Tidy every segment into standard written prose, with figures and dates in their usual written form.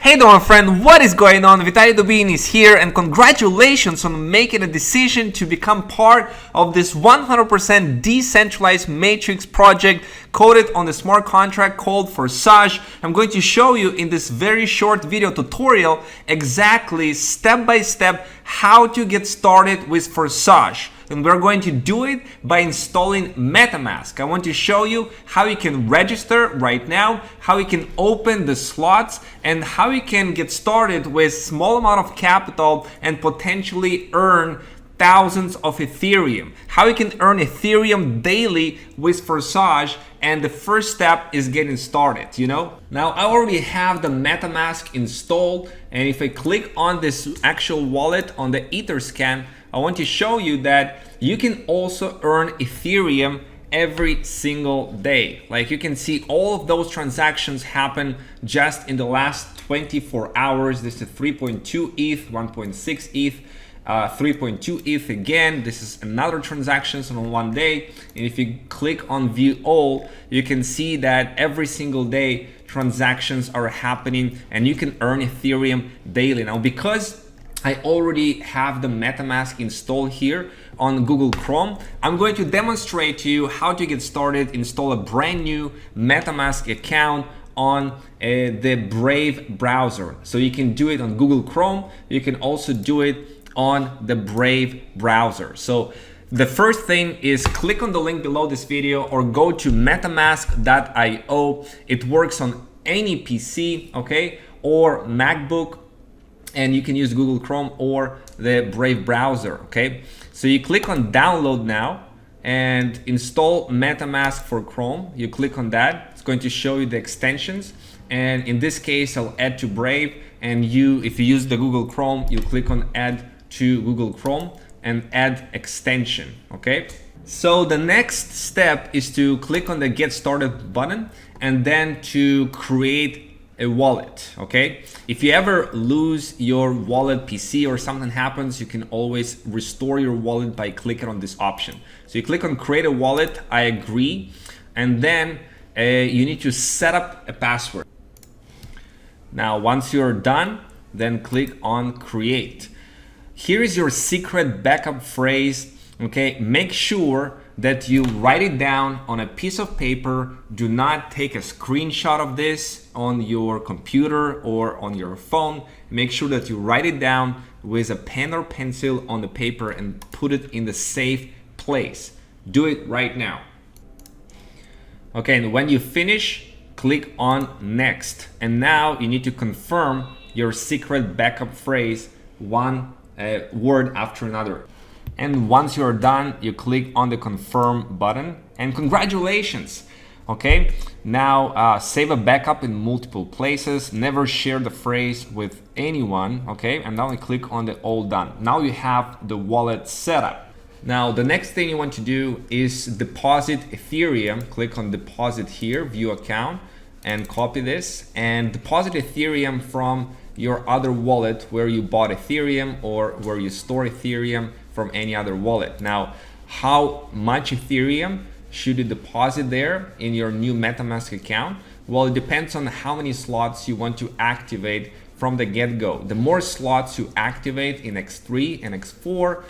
Hey there my friend, what is going on? Vitaly Dubin is here and congratulations on making a decision to become part of this 100% decentralized matrix project coded on the smart contract called Forsage. I'm going to show you in this very short video tutorial exactly step by step how to get started with Forsage. And we're going to do it by installing Metamask. I want to show you how you can register right now, how you can open the slots, and how you can get started with small amount of capital and potentially earn thousands of Ethereum. How you can earn Ethereum daily with Forsage, and the first step is getting started, Now I already have the Metamask installed, and if I click on this actual wallet on the Etherscan, I want to show you that you can also earn Ethereum every single day. Like you can see all of those transactions happen just in the last 24 hours. This is 3.2 ETH, 1.6 ETH, 3.2 ETH again. This is another transactions on one day. And if you click on view all, you can see that every single day transactions are happening and you can earn Ethereum daily. Now, because I already have the Metamask installed here on Google Chrome, I'm going to demonstrate to you how to get started, install a brand new Metamask account on the Brave browser. So you can do it on Google Chrome, you can also do it on the Brave browser. So the first thing is click on the link below this video or go to metamask.io. It works on any PC, okay, or MacBook, and you can use Google Chrome or the Brave browser, okay? So you click on download now and install MetaMask for Chrome. You click on that, it's going to show you the extensions. And in this case, I'll add to Brave, and if you use the Google Chrome, you click on add to Google Chrome and add extension, okay? So the next step is to click on the get started button and then to create a wallet, okay? If you ever lose your wallet PC or something happens, you can always restore your wallet by clicking on this option. So you click on create a wallet, I agree, and then you need to set up a password. Now, once you're done, then click on create. Here is your secret backup phrase, okay? Make sure that you write it down on a piece of paper. Do not take a screenshot of this on your computer or on your phone. Make sure that you write it down with a pen or pencil on the paper and put it in the safe place. Do it right now. Okay, and when you finish, click on next. And now you need to confirm your secret backup phrase one word after another. And once you're done, you click on the confirm button and congratulations. Okay, now save a backup in multiple places, never share the phrase with anyone. Okay, and now you click on the all done. Now you have the wallet set up. Now the next thing you want to do is deposit Ethereum. Click on deposit here, view account, and copy this and deposit Ethereum from your other wallet where you bought Ethereum or where you store Ethereum from any other wallet. Now, how much Ethereum should you deposit there in your new Metamask account? Well, it depends on how many slots you want to activate from the get-go. The more slots you activate in X3 and X4,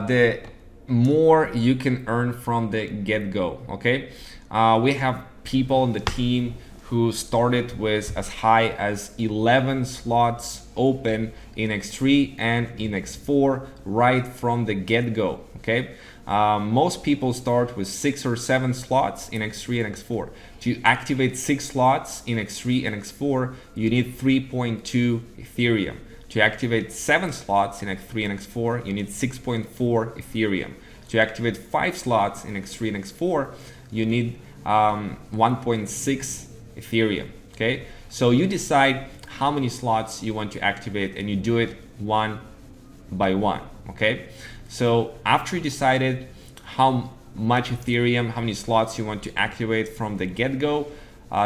the more you can earn from the get-go, okay? We have people on the team who started with as high as 11 slots open in X3 and in X4 right from the get-go, okay? Most people start with 6 or 7 slots in X3 and X4. To activate 6 slots in X3 and X4, you need 3.2 Ethereum. To activate 7 slots in X3 and X4, you need 6.4 Ethereum. To activate 5 slots in X3 and X4, you need 1.6 Ethereum, okay? So you decide how many slots you want to activate and you do it one by one, okay? So after you decided how much Ethereum, how many slots you want to activate from the get-go,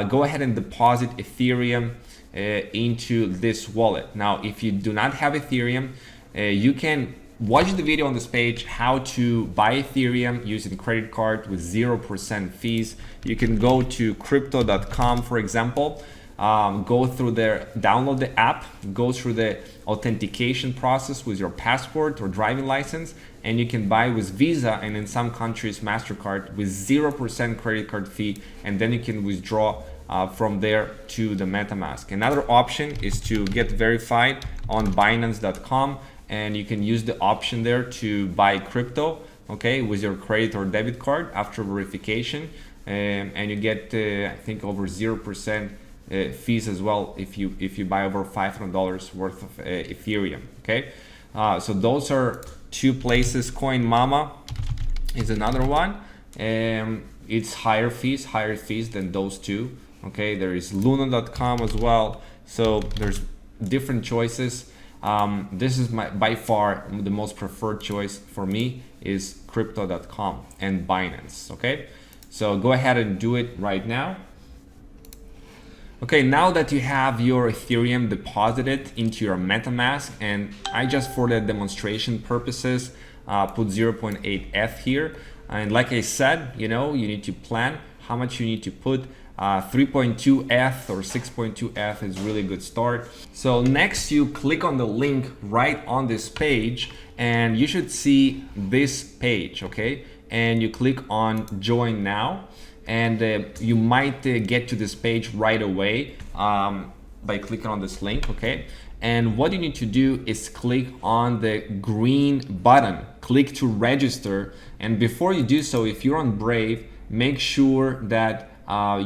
go ahead and deposit Ethereum into this wallet. Now, if you do not have Ethereum, you can watch the video on this page how to buy Ethereum using credit card with 0% fees. You can go to crypto.com, for example, go through their, download the app, go through the authentication process with your passport or driving license, and you can buy with Visa, and in some countries MasterCard, with 0% credit card fee, and then you can withdraw from there to the Metamask. Another option is to get verified on Binance.com, and you can use the option there to buy crypto, okay, with your credit or debit card after verification, and you get I think over 0% fees as well if you buy over $500 worth of Ethereum. Okay, so those are two places. CoinMama is another one. It's higher fees than those two. Okay, there is Luna.com as well. So there's different choices. This is by far the most preferred choice for me is Crypto.com and Binance. Okay, so go ahead and do it right now. Okay, now that you have your Ethereum deposited into your MetaMask, and I just for the demonstration purposes put 0.8 ETH here, and like I said, you know, you need to plan how much you need to put. 3.2 ETH or 6.2 ETH is really good start. So next you click on the link right on this page, and you should see this page, okay? And you click on join now, and you might get to this page right away by clicking on this link, okay? And what you need to do is click on the green button, click to register. And before you do so, if you're on Brave, make sure that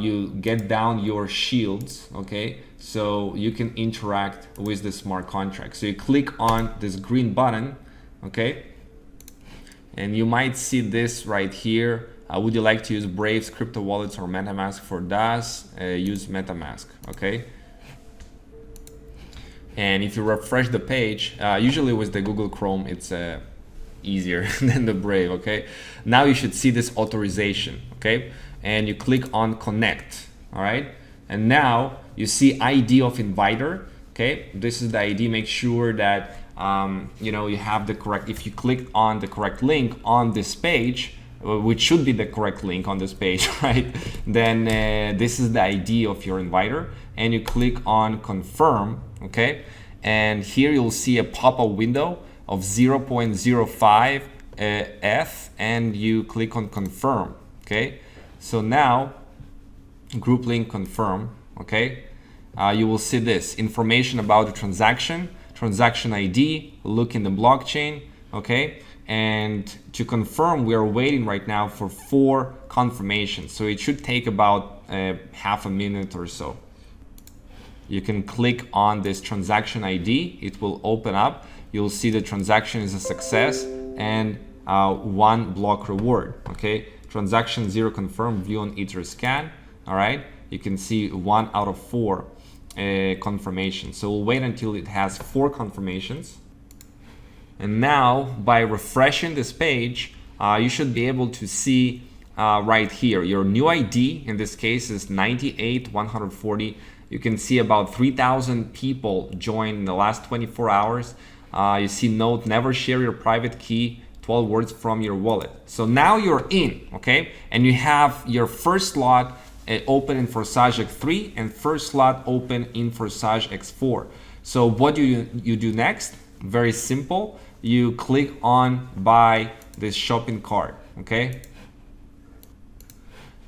you get down your shields, okay? So you can interact with the smart contract. So you click on this green button, okay? And you might see this right here. Would you like to use Brave's crypto wallets or MetaMask? For DAS, use MetaMask, okay? And if you refresh the page, usually with the Google Chrome, it's easier than the Brave, okay? Now you should see this authorization, okay? And you click on connect, all right? And now you see ID of inviter, okay? This is the ID. Make sure that you know, you have the correct, if you click on the correct link on this page, which should be the correct link on this page, right? Then this is the ID of your inviter, and you click on confirm, okay? And here you'll see a pop-up window of 0.05 ETH, and you click on confirm, okay? So now, group link confirm, okay? You will see this information about the transaction ID, look in the blockchain, okay? And to confirm, we are waiting right now for 4 confirmations. So it should take about half a minute or so. You can click on this transaction ID, it will open up. You'll see the transaction is a success and 1 block reward, okay? Transaction 0 confirmed, view on Etherscan, all right? You can see 1 out of 4 confirmations. So we'll wait until it has 4 confirmations. And now by refreshing this page, you should be able to see right here, your new ID, in this case is 98,140. You can see about 3,000 people joined in the last 24 hours. You see note, never share your private key, 12 words from your wallet. So now you're in, okay? And you have your first slot open in Forsage X3 and first slot open in Forsage X4. So what do you do next? Very simple. You click on buy this shopping cart, okay?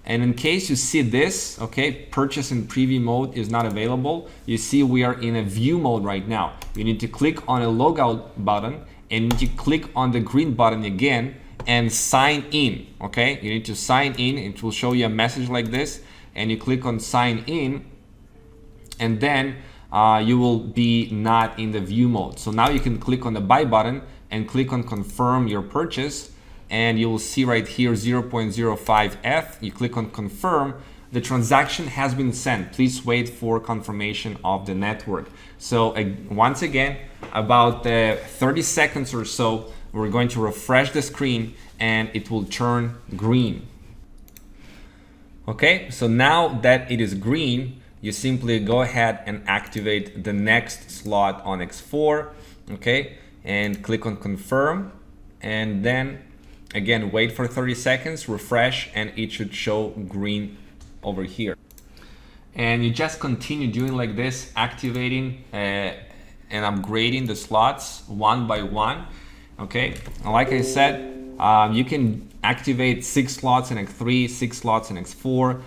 And in case you see this, okay, purchase in preview mode is not available. You see we are in a view mode right now. You need to click on a logout button, and you click on the green button again and sign in, okay? You need to sign in. It will show you a message like this, and you click on sign in, and then you will be not in the view mode. So now you can click on the buy button and click on confirm your purchase, and you will see right here 0.05 ETH. You click on confirm. The transaction has been sent. Please wait for confirmation of the network. So once again, about 30 seconds or so, we're going to refresh the screen and it will turn green. Okay, so now that it is green, you simply go ahead and activate the next slot on X4, okay, and click on confirm, and then again wait for 30 seconds, refresh, and it should show green over here. And you just continue doing like this, activating and upgrading the slots one by one. Okay, and like I said, you can activate 6 slots in X3, 6 slots in X4.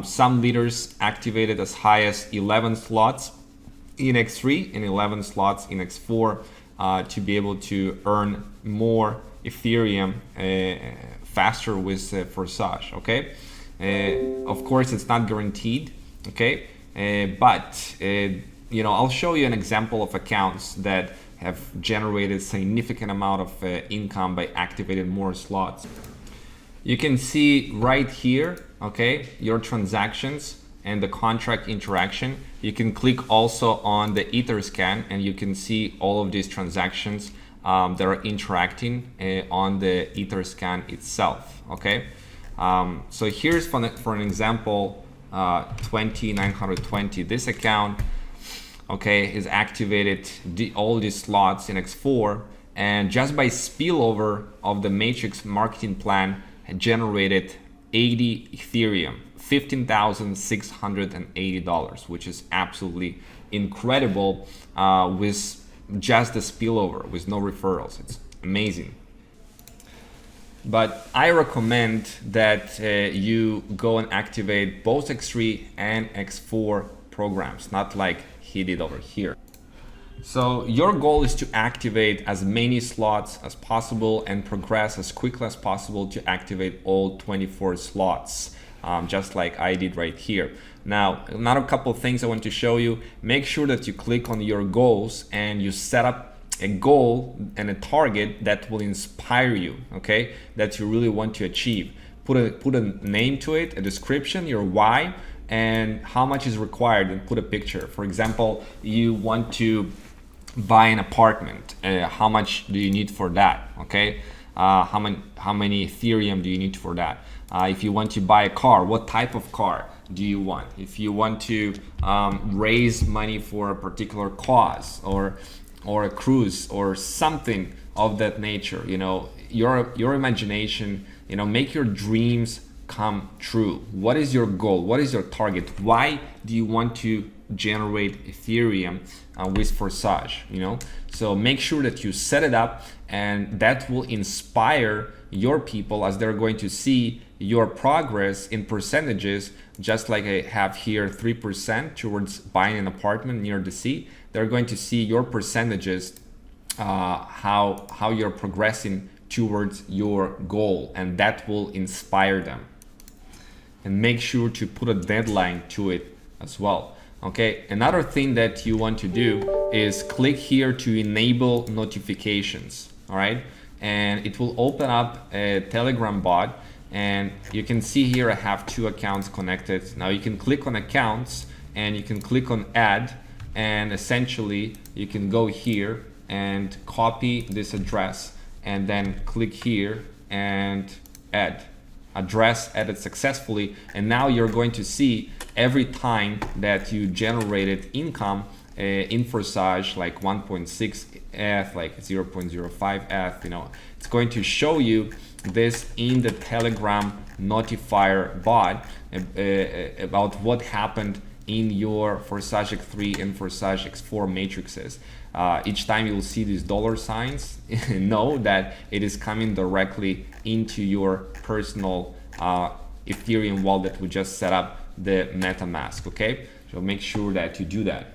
Some leaders activated as high as 11 slots in X3 and 11 slots in X4 to be able to earn more Ethereum faster with Forsage. Okay, of course it's not guaranteed. Okay, but you know, I'll show you an example of accounts that have generated significant amount of income by activating more slots. You can see right here, okay, your transactions and the contract interaction. You can click also on the Etherscan and you can see all of these transactions that are interacting on the Etherscan itself. Okay, so here's for an example, 20920. This account, okay, is activated all these slots in X4, and just by spillover of the Matrix marketing plan generated 80 Ethereum, $15,680, which is absolutely incredible with just the spillover, with no referrals. It's amazing. But I recommend that you go and activate both X3 and X4 programs, not like he did over here. So your goal is to activate as many slots as possible and progress as quickly as possible to activate all 24 slots, just like I did right here. Now, another couple of things I want to show you. Make sure that you click on your goals and you set up a goal and a target that will inspire you, okay, that you really want to achieve. Put a name to it, a description, your why, and how much is required, and put a picture. For example, you want to buy an apartment. How much do you need for that? Okay, how many Ethereum do you need for that? If you want to buy a car, what type of car do you want? If you want to raise money for a particular cause or a cruise or something of that nature, you know, your imagination, you know, make your dreams come true. What is your goal? What is your target? Why do you want to generate Ethereum with Forsage? You know, so make sure that you set it up, and that will inspire your people as they're going to see your progress in percentages. Just like I have here 3% towards buying an apartment near the sea, they're going to see your percentages, how you're progressing towards your goal, and that will inspire them. And make sure to put a deadline to it as well. Okay, another thing that you want to do is click here to enable notifications. All right, and it will open up a Telegram bot, and you can see here I have 2 accounts connected. Now you can click on accounts and you can click on add, and essentially you can go here and copy this address and then click here and add. Address added successfully, and now you're going to see every time that you generated income in Forsage, like 1.6 ETH, like 0.05 ETH, you know, it's going to show you this in the Telegram notifier bot about what happened in your Forsage X3 and Forsage X4 matrices. Each time you'll see these dollar signs, know that it is coming directly into your personal Ethereum wallet that we just set up, the Metamask. Okay, so make sure that you do that.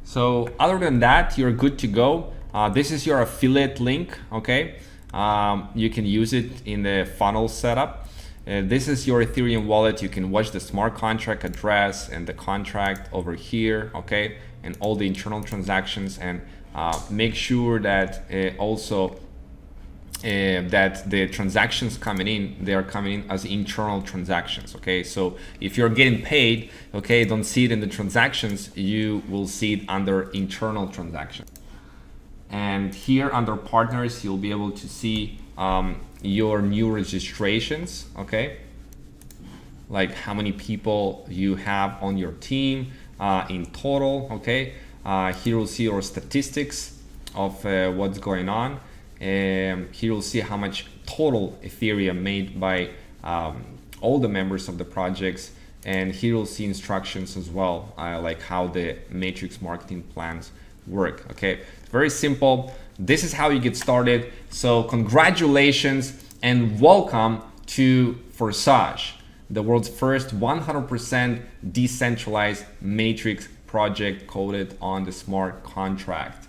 So other than that, you're good to go. This is your affiliate link. Okay, you can use it in the funnel setup. This is your Ethereum wallet. You can watch the smart contract address and the contract over here, okay, and all the internal transactions, and make sure that also that the transactions coming in, they are coming in as internal transactions. Okay, so if you're getting paid, okay, don't see it in the transactions, you will see it under internal transactions. And here under partners, you'll be able to see your new registrations, okay, like how many people you have on your team in total. Okay, here you'll see your statistics of what's going on. Here you'll see how much total Ethereum made by all the members of the projects, And here you'll see instructions as well, like how the matrix marketing plans work. Okay, very simple. This is how you get started. So congratulations and welcome to Forsage, the world's first 100% decentralized matrix project coded on the smart contract.